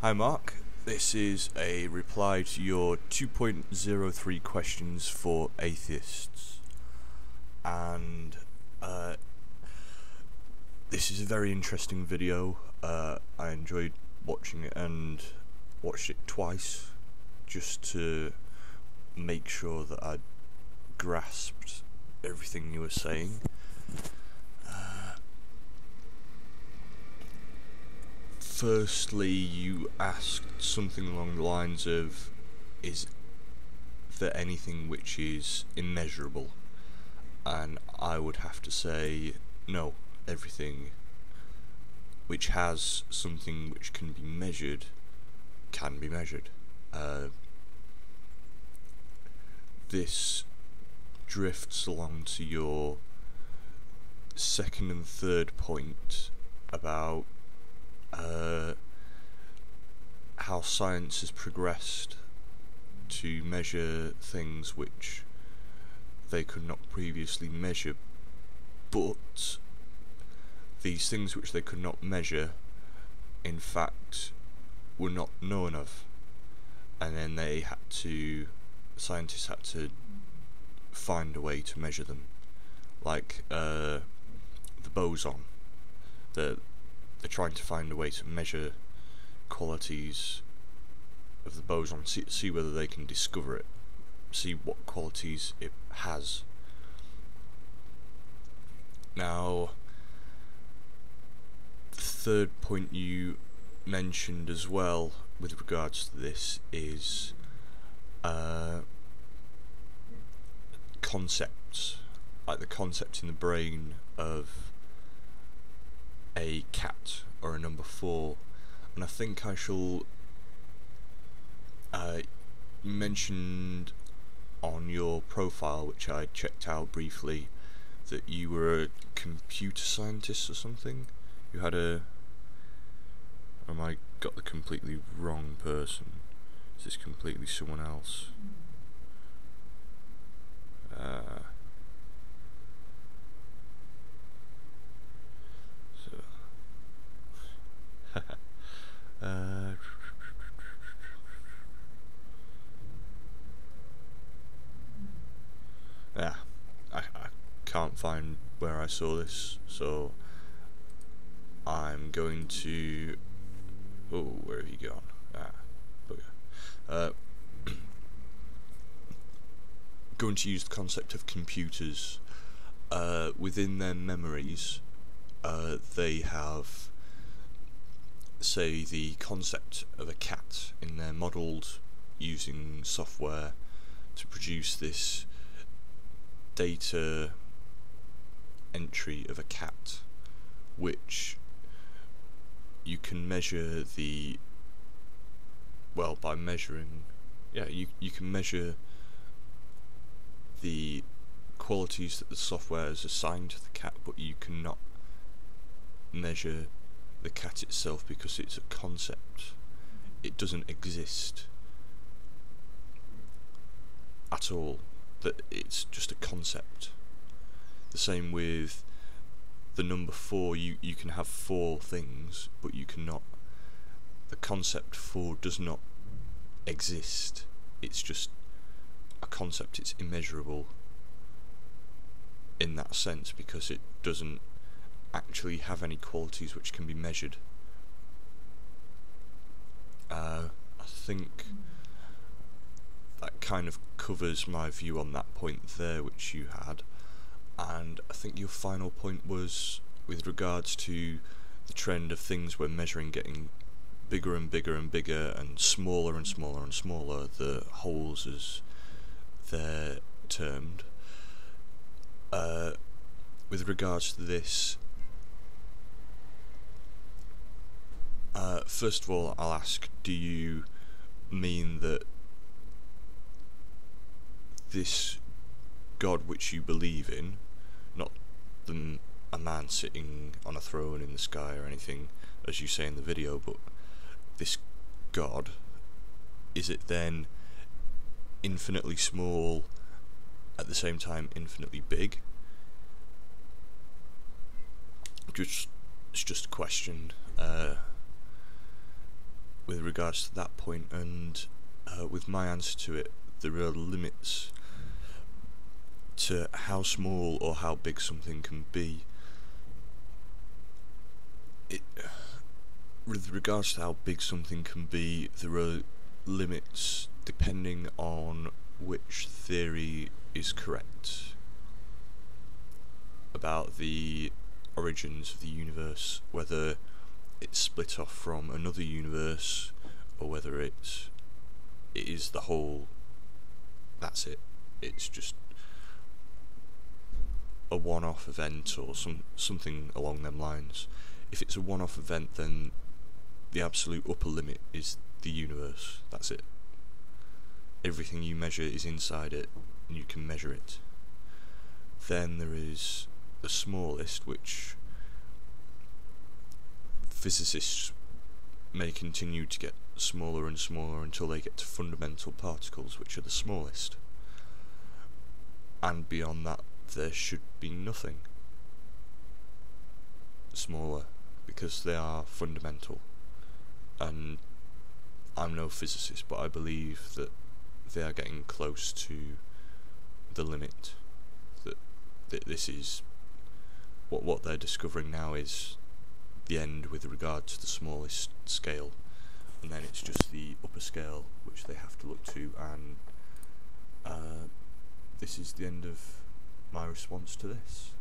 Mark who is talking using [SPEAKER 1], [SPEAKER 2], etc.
[SPEAKER 1] Hi Mark, this is a reply to your 2.03 questions for atheists, and this is a very interesting video. I enjoyed watching it and watched it twice just to make sure that I grasped everything you were saying. Firstly, you asked something along the lines of, is there anything which is immeasurable? And I would have to say, no, everything which has something which can be measured can be measured. This drifts along to your second and third point about how science has progressed to measure things which they could not previously measure, but these things which they could not measure in fact were not known of, and then scientists had to find a way to measure them, like the boson. They're trying to find a way to measure qualities of the boson, see whether they can discover it, see what qualities it has. Now, the third point you mentioned as well with regards to this is concepts, like the concept in the brain of a cat or a number 4, and I think I shall mentioned on your profile, which I checked out briefly, that you were a computer scientist or something. You had or am I got the completely wrong person? Is this completely someone else? Yeah, I can't find where I saw this, so I'm going to... Oh, where have you gone? Bugger. Going to use the concept of computers. Within their memories, they have, say, the concept of a cat, and they're modelled using software to produce this data entry of a cat, which you can measure by measuring, you can measure the qualities that the software has assigned to the cat, but you cannot measure the cat itself because it's a concept. It doesn't exist at all. That it's just a concept. The same with the number 4. You can have 4 things, but you cannot. The concept 4 does not exist. It's just a concept. It's immeasurable in that sense because it doesn't actually have any qualities which can be measured. I think that kind of covers my view on that point there which you had, and I think your final point was with regards to the trend of things we're measuring getting bigger and bigger and bigger and smaller and smaller and smaller, the holes as they're termed. With regards to this, first of all I'll ask, do you mean that this God which you believe in, not a man sitting on a throne in the sky or anything as you say in the video, but this God, is it then infinitely small at the same time infinitely big? It's just a question. with regards to that point, and with my answer to it, there are limits to how small or how big something can be. With regards to how big something can be, there are limits depending on which theory is correct about the origins of the universe, whether it's split off from another universe or whether it is the whole, that's it, it's just a one-off event or something along them lines. If it's a one-off event, then the absolute upper limit is the universe, that's it. Everything you measure is inside it, and you can measure it. Then there is the smallest, which physicists may continue to get smaller and smaller until they get to fundamental particles, which are the smallest. And beyond that, there should be nothing smaller, because they are fundamental. And I'm no physicist, but I believe that they are getting close to the limit. That this is what they're discovering now is the end with regard to the smallest scale, and then it's just the upper scale which they have to look to, and this is the end of my response to this.